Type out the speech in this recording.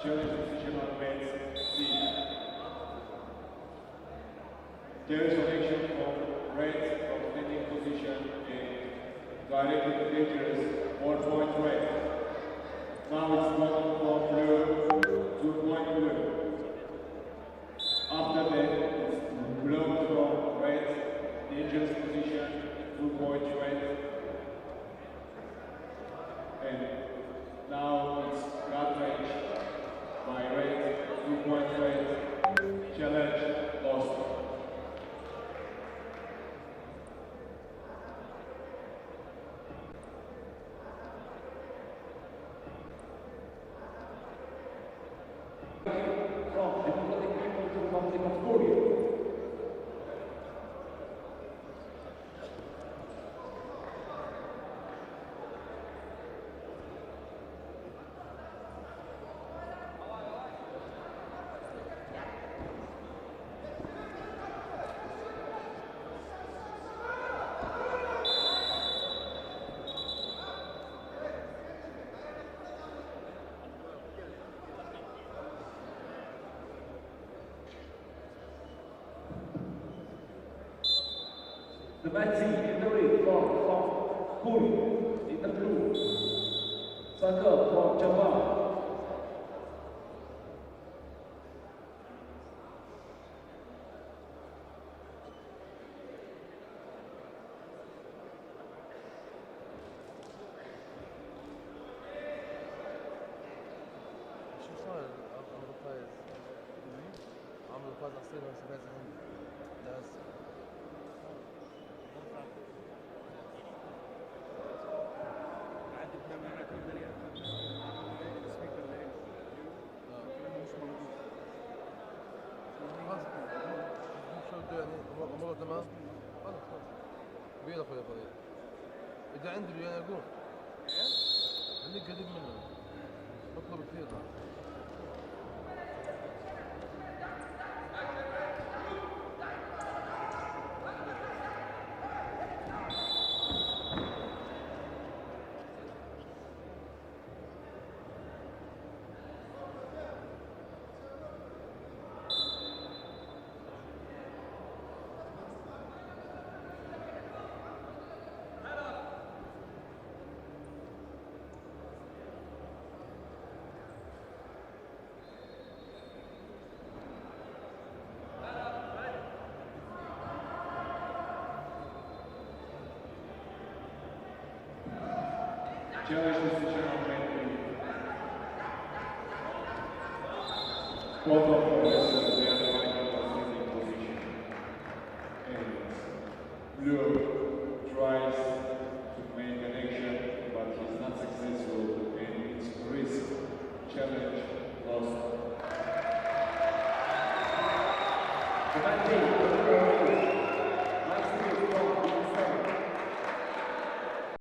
Challenge position on base C. There is connection from red from standing position and directly dangerous 1 point red. Now it's bottom from blue, 2 point blue. After that, it's blue from red, dangerous position, 2 point red. And now it's guard range by red, 2 point red, challenge lost. From Democratic People's Republic of Korea. The Nazi in the red from Korea, in the blue, Saka from Japan. مرة تمام خلاص كبير اخوي فريد اذا عندي انا اقول خليك قريب منه اطلب كثير Challenge position on red blue. Both of us they are fighting for standing position. And blue tries to make an action, but he's not successful, and it's risk. Challenge lost. The Nazi